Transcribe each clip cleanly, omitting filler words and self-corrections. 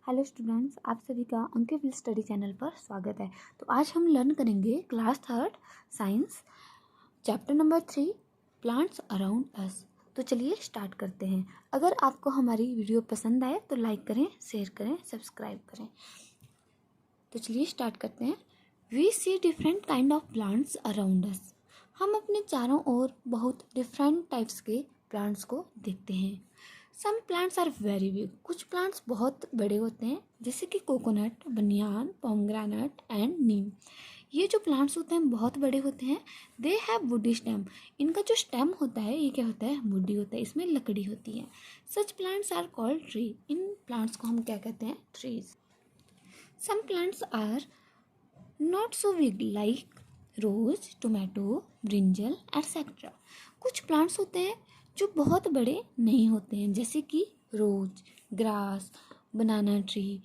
Hello students, आप सभी का अंकित स्टडी चैनल पर स्वागत है। तो आज हम लर्न करेंगे class 3 science chapter number 3 plants around अस। तो चलिए स्टार्ट करते हैं। अगर आपको हमारी वीडियो पसंद आए तो लाइक करें, शेयर करें, सब्सक्राइब करें। तो चलिए स्टार्ट करते हैं। We see different kind of plants around us. हम अपने चारों ओर बहुत डिफरेंट टाइप्स के प्लांट्स को देखते हैं। Some plants are very big. कुछ प्लांट्स बहुत बड़े होते हैं, जैसे कि कोकोनट, बनियान, पोमग्रेनेट एंड नीम। ये जो प्लांट्स होते हैं बहुत बड़े होते हैं। They have woody stem. इनका जो स्टेम होता है ये क्या होता है? वुडी होता है, इसमें लकड़ी होती है। Such plants are called tree. इन प्लांट्स को हम क्या कहते हैं? Trees. Some plants are not so big like rose, tomato, brinjal etcetera. कुछ प्लांट्स होते हैं जो बहुत बड़े नहीं होते हैं, जैसे कि रोज, ग्रास, बनाना ट्री।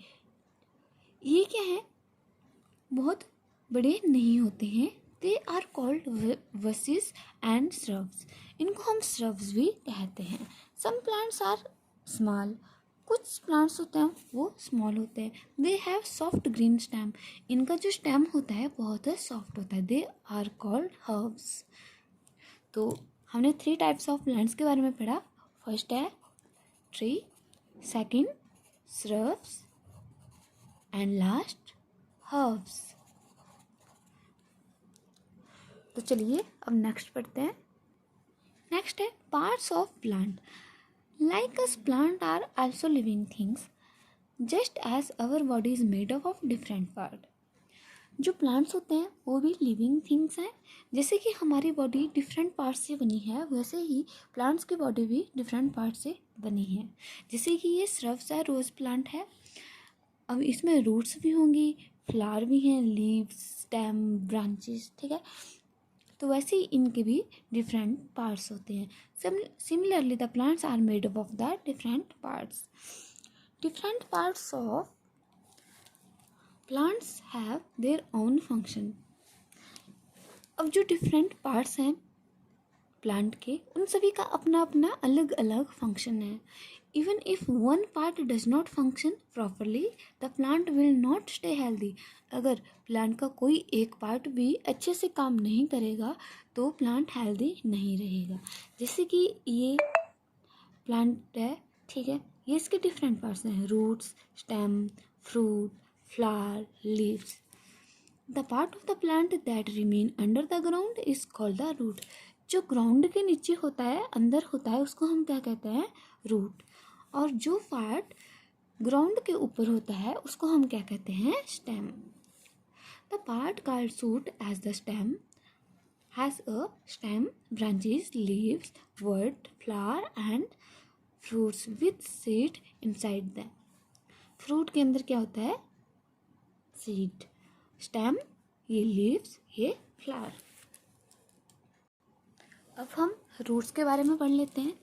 ये क्या है? बहुत बड़े नहीं होते हैं। They are called bushes and shrubs. इनको हम श्रब्स भी कहते हैं। Some plants are small. कुछ प्लांट्स होते हैं वो स्मॉल होते हैं। They have soft green stem. इनका जो स्टेम होता है बहुत सॉफ्ट होता है। They are called herbs. तो हमने 3 टाइप्स ऑफ प्लांट्स के बारे में पढ़ा। फर्स्ट है tree, second shrubs and last herbs. तो चलिए अब नेक्स्ट पढ़ते हैं। नेक्स्ट है parts of plant. Like us plant are also living things just as our body is made up of different part. जो प्लांट्स होते हैं वो भी लिविंग थिंग्स हैं। जैसे कि हमारी बॉडी डिफरेंट पार्ट से बनी है, वैसे ही प्लांट्स की बॉडी भी डिफरेंट पार्ट से बनी है। जैसे कि ये श्रब्स है, रोज प्लांट है। अब इसमें रूट्स भी होंगी, फ्लावर भी हैं, लीव्स, स्टेम, ब्रांचेस, ठीक है। तो वैसे ही इनके भी डिफरेंट पार्ट्स होते हैं। Similarly the plants are made up of the different parts. Different parts of plants have their own function. अब जो डिफरेंट पार्ट्स हैं प्लांट के, उन सभी का अपना अपना अलग अलग फंक्शन है। Even if one part does not function properly the plant will not stay healthy. अगर प्लांट का कोई एक पार्ट भी अच्छे से काम नहीं करेगा तो प्लांट हेल्दी नहीं रहेगा। जैसे कि ये प्लांट है, ठीक है, ये इसके डिफरेंट पार्ट्स हैं, roots, stem, fruit, flower, leaves. The part of the plant that remain under the ground is called the root. जो ग्राउंड के नीचे होता है, अंदर होता है, उसको हम क्या कहते हैं? रूट। और जो पार्ट ग्राउंड के ऊपर होता है उसको हम क्या कहते हैं? Stem. The part called shoot as the stem has a stem, branches, leaves, bud, flower and fruits with seed inside them. Fruit के अंदर क्या होता है? सीड। स्टेम, ये लीव्स, ये फ्लावर। अब हम रूट्स के बारे में पढ़ लेते हैं।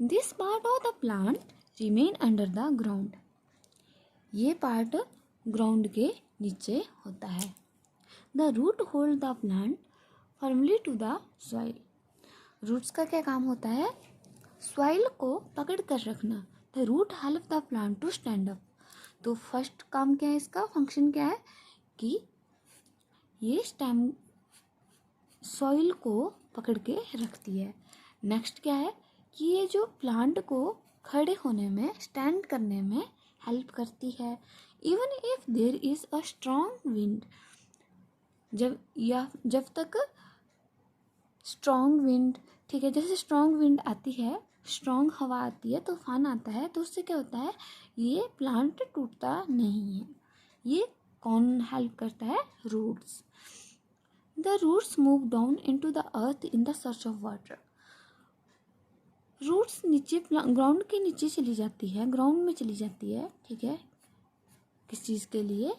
This part of the plant remain under the ground. ये पार्ट ग्राउंड के नीचे होता है। The root hold the plant firmly to the soil. Roots का क्या काम होता है? सॉइल को पकड़ कर रखना। The root help the plant to stand up. तो फर्स्ट काम क्या है इसका? फंक्शन क्या है कि ये स्टेम सॉइल को पकड़ के रखती है। नेक्स्ट क्या है कि ये जो प्लांट को खड़े होने में, स्टैंड करने में हेल्प करती है। Even if there is a strong wind, जब तक स्ट्रॉन्ग विंड, ठीक है, जैसे स्ट्रॉन्ग विंड आती है, स्ट्रॉन्ग हवा आती है, तूफान आता है, तो उससे क्या होता है? ये प्लांट टूटता नहीं है। ये कौन हेल्प करता है? Roots. The roots move down into the earth in the search of water. Roots नीचे, ग्राउंड के नीचे चली जाती है, ग्राउंड में चली जाती है, ठीक है, किस चीज़ के लिए?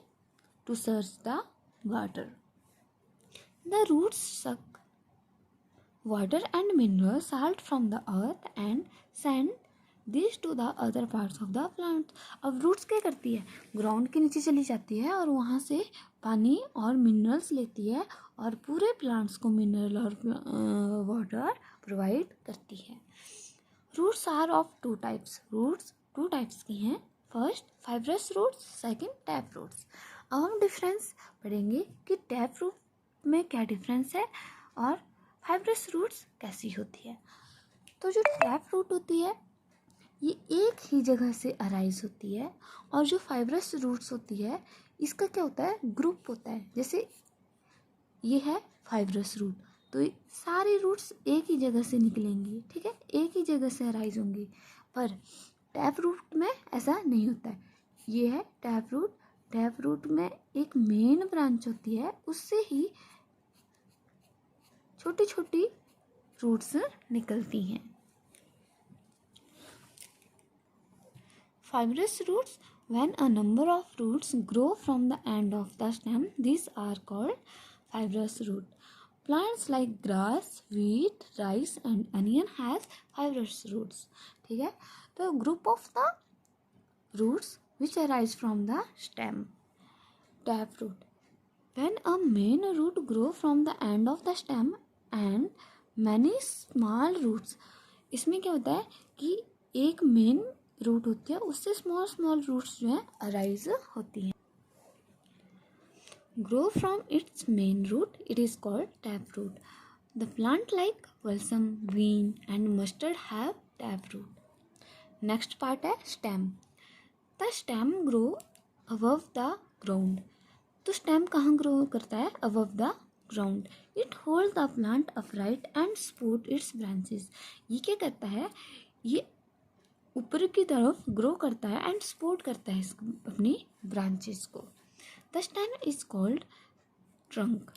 To search the water. The roots suck water and mineral salt from the earth and send this to the other parts of the plant. अब रूट्स क्या करती है? ग्राउंड के नीचे चली जाती है और वहाँ से पानी और मिनरल्स लेती है और पूरे प्लांट्स को मिनरल और वाटर प्रोवाइड करती है। Roots are of 2 types. Roots 2 types की हैं, first fibrous roots, second tap roots. अब हम डिफरेंस पढ़ेंगे कि टैप रूट में क्या डिफरेंस है और फाइब्रस रूट्स कैसी होती है। तो जो टैप रूट होती है ये एक ही जगह से अराइज होती है, और जो फाइब्रस रूट्स होती है इसका क्या होता है, ग्रुप होता है। जैसे ये है फाइब्रस रूट, तो सारे रूट्स एक ही जगह से निकलेंगे, ठीक है, एक ही जगह से अराइज होंगे। पर टैप रूट में ऐसा नहीं होता है। ये है टैप रूट, टैप रूट में एक मेन ब्रांच होती है, उससे ही छोटी छोटी रूट्स निकलती हैं। Fibrous roots, when a number of roots grow from the end of the stem, these are called fibrous root. Plants like grass, wheat, rice and onion has fibrous roots. ठीक है, तो group of the roots which arise from the stem. Tap root. When a main root grow from the end of the stem and many small roots, इसमें क्या होता है कि एक main root होती है, उससे स्मॉल स्मॉल रूट्स जो है अराइज होती हैं। Grow from its main root, it is called tap root. The plant like balsam, bean and mustard have tap root. Next part है stem. The stem grow above the ground. तो stem कहाँ grow करता है, above the ground. It hold the plant upright and support its branches. ये क्या करता है, ये ऊपर की तरफ ग्रो करता है एंड सपोर्ट करता है अपनी ब्रांचेस को। The stem is called trunk.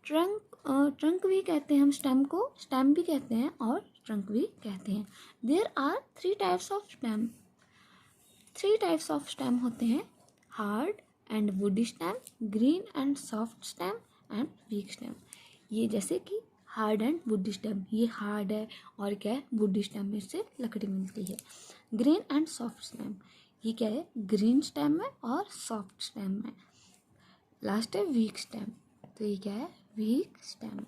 Trunk भी कहते हैं हम स्टेम को, स्टेम भी कहते हैं और ट्रंक भी कहते हैं। There are three types of stem. Three types of stem होते हैं, hard and woody stem, green and soft stem and weak stem. ये जैसे कि हार्ड एंड वुडी स्टेम, ये हार्ड है और क्या है, वुडी स्टेम में से लकड़ी मिलती है। ग्रीन एंड सॉफ्ट स्टेम, ये क्या है, ग्रीन स्टेम में और सॉफ्ट स्टेम में। लास्ट है वीक स्टेम, तो ये क्या है, वीक स्टेम में।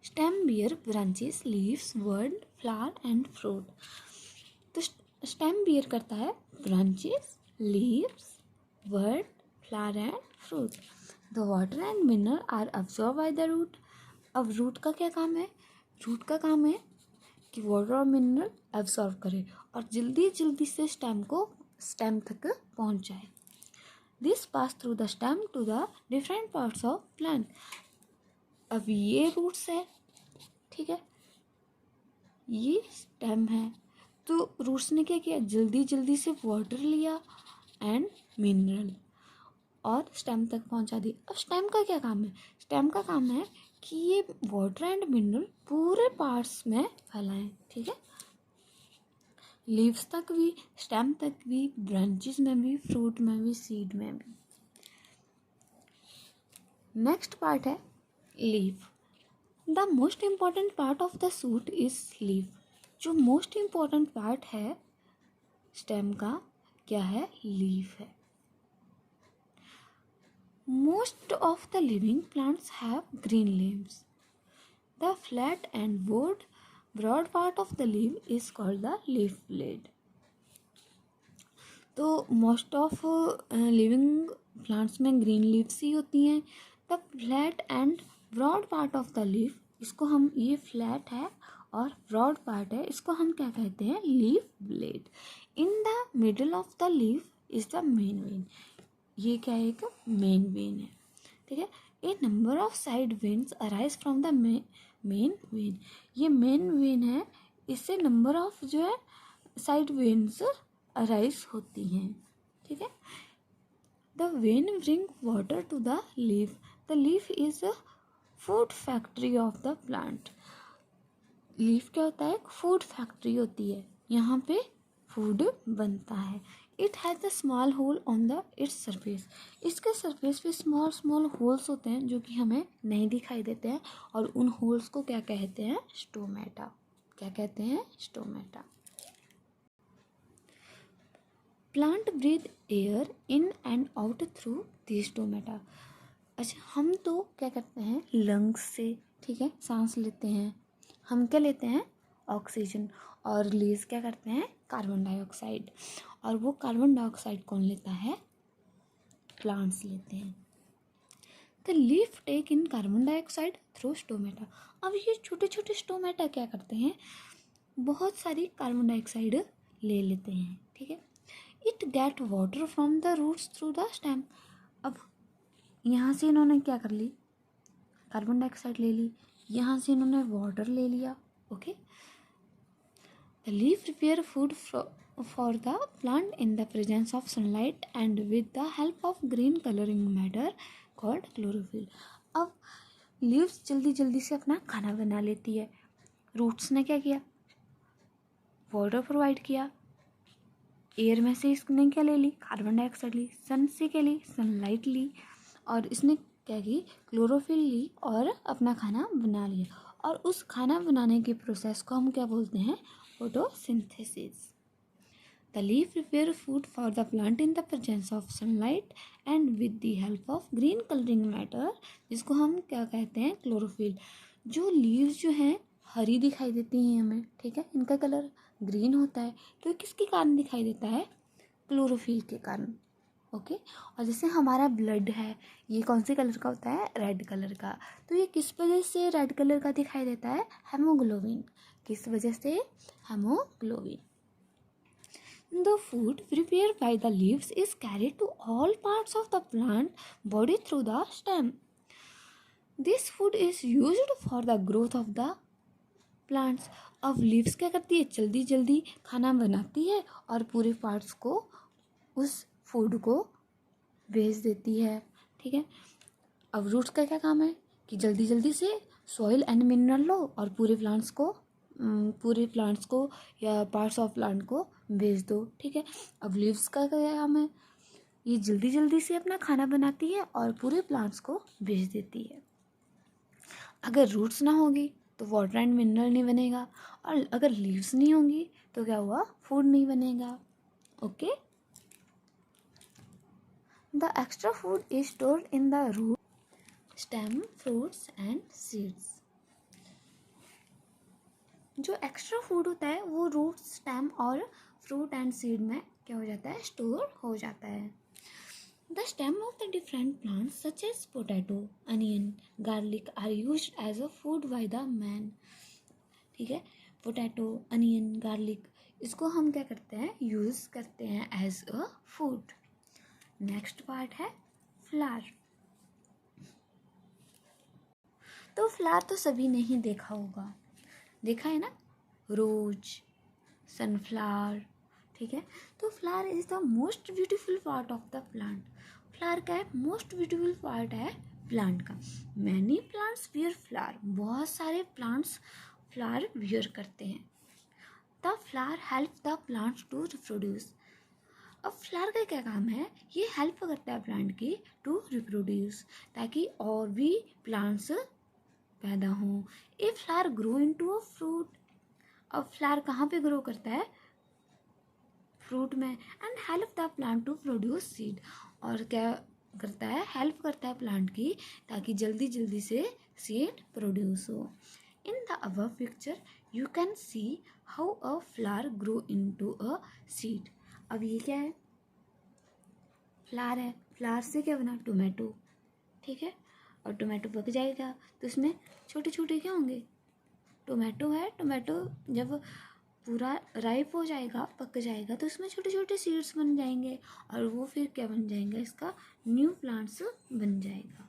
Stem bear branches, leaves, word, flower and fruit. तो स्टेम बियर करता है branches, leaves, word, flower and fruit. The water and mineral are absorb by the root. अब रूट का क्या काम है, रूट का काम है कि वाटर और मिनरल एब्सॉर्ब करे और जल्दी जल्दी से स्टेम को स्टेम तक पहुंचाए। This pass through the stem to the different parts of plant. अब ये रूट्स है, ठीक है, ये स्टेम है, तो रूट्स ने क्या किया, जल्दी जल्दी से वाटर लिया एंड मिनरल और स्टेम तक पहुंचा दी। अब स्टेम का क्या काम है, स्टेम का काम है कि ये वाटर एंड मिनरल पूरे पार्ट्स में फैलाएं, ठीक है, लीव्स तक भी, स्टेम तक भी, ब्रांचेस में भी, फ्रूट में भी, सीड में भी। नेक्स्ट पार्ट है leaf. The most important part of the suit is leaf. जो मोस्ट इम्पॉर्टेंट पार्ट है स्टेम का क्या है, लीफ है। Most of the living plants have green leaves. The flat and broad part of the leaf is called the leaf blade. तो most of living plants में green leaves ही होती हैं। The flat and broad part of the leaf, इसको हम, ये flat है और broad part है, इसको हम क्या कहते हैं, leaf blade. In the middle of the leaf is the main vein. ये क्या है, एक मेन वेन है, ठीक है। A number of side veins arise from the main vein. ये मेन वेन है, इससे नंबर ऑफ जो है साइड वेन्स अराइज होती हैं, ठीक है। The vein bring water to the leaf. The leaf is a food factory of the plant. Leaf क्या होता है, फूड फैक्ट्री होती है, यहाँ पे फूड बनता है। It has the small hole on the its surface. इसके सरफेस पे स्मॉल स्मॉल होल्स होते हैं जो कि हमें नहीं दिखाई देते हैं, और उन होल्स को क्या कहते हैं, स्टोमेटा। क्या कहते हैं, stomata. Plant breathe air in and out through the stomata. अच्छा, हम तो क्या करते हैं, लंग्स से, ठीक है, सांस लेते हैं, हम क्या लेते हैं, ऑक्सीजन और लीव्स क्या करते हैं, कार्बन डाइऑक्साइड। और वो कार्बन डाइऑक्साइड कौन लेता है, प्लांट्स लेते हैं। The leaf take in carbon dioxide through stomata. अब ये छोटे छोटे स्टोमेटा क्या करते हैं, बहुत सारी कार्बन डाइऑक्साइड ले लेते हैं, ठीक है। It get water from the roots through the stem. अब यहाँ से इन्होंने क्या कर ली, कार्बन डाइऑक्साइड ले ली, यहाँ से इन्होंने वाटर ले लिया, okay. The leaf prepare food for the plant in the presence of sunlight and with the help of green coloring matter called chlorophyll। अब लीव्स जल्दी जल्दी से अपना खाना बना लेती है। रूट्स ने क्या किया, वाटर प्रोवाइड किया, एयर में से इसने क्या ले ली, कार्बन डाइऑक्साइड ली, सन से क्या ली, सनलाइट ली, और इसने क्या की, क्लोरोफिल ली और अपना खाना बना लिया। और उस खाना बनाने की प्रोसेस को हम क्या बोलते हैं, photosynthesis. The leaf prepare food for the plant in the presence of sunlight and with the help of green coloring matter, जिसको हम क्या कहते हैं, क्लोरोफिल। जो लीव्स जो हैं हरी दिखाई देती हैं हमें, ठीक है, इनका कलर ग्रीन होता है, तो किसके कारण दिखाई देता है, क्लोरोफिल के कारण, ओके। और जैसे हमारा ब्लड है, ये कौन से कलर का होता है, रेड कलर का, तो ये किस वजह से रेड कलर का दिखाई देता है, हेमोग्लोबिन। किस वजह से, haemoglobin. The food prepared by the leaves is carried to all parts of the plant body through the stem. This food is used for the growth of the plants. अब leaves क्या करती है, जल्दी जल्दी खाना बनाती है और पूरे पार्ट्स को उस फूड को भेज देती है, ठीक है। अब रूट्स का क्या काम है कि जल्दी जल्दी से सॉइल एंड मिनरल लो और पूरे प्लांट्स को या पार्ट्स ऑफ प्लांट को भेज दो, ठीक है। अब लीव्स का क्या काम है, ये जल्दी जल्दी से अपना खाना बनाती है और पूरे प्लांट्स को भेज देती है। अगर रूट्स ना होगी तो वाटर एंड मिनरल नहीं बनेगा, और अगर लीव्स नहीं होंगी तो क्या हुआ, फूड नहीं बनेगा, okay. The extra food is stored in the root, stem, fruits and seeds. जो एक्स्ट्रा फूड होता है वो रूट, स्टेम और फ्रूट एंड सीड में क्या हो जाता है, स्टोर हो जाता है। The stem of the different plants such as potato, onion, garlic are used as a food by the man, ठीक है। पोटैटो, अनियन, गार्लिक, इसको हम क्या करते हैं, यूज़ करते हैं as a food. Next part है फ्लावर। तो फ्लावर तो सभी ने ही देखा होगा, देखा है ना, रोज, सनफ्लावर, ठीक है। तो flower is the most beautiful part of the plant. Flower का है, मोस्ट ब्यूटीफुल पार्ट है प्लांट का। मैनी प्लांट्स वियर फ्लावर, बहुत सारे प्लांट्स फ्लावर वियर करते हैं। The flower help the plants to reproduce. अब फ्लावर का क्या काम है, ये हेल्प करता है प्लांट की टू रिप्रोड्यूस, ताकि और भी प्लांट्स पैदा हों। A flower grow into a fruit. अब फ्लावर कहाँ पे ग्रो करता है, फ्रूट में। And help the plant to produce seed, और क्या करता है, हेल्प करता है प्लांट की ताकि जल्दी जल्दी से सीड प्रोड्यूस हो। In the above picture you can see how a flower grow into a seed. अब ये क्या है, फ्लावर है, फ्लावर से क्या बना, टोमेटो, ठीक है। और टोमेटो पक जाएगा तो उसमें छोटे छोटे क्या होंगे, टोमेटो है, टोमेटो जब पूरा राइप हो जाएगा, पक जाएगा, तो इसमें छोटे छोटे सीड्स बन जाएंगे और वो फिर क्या बन जाएंगे, इसका न्यू प्लांट्स बन जाएगा।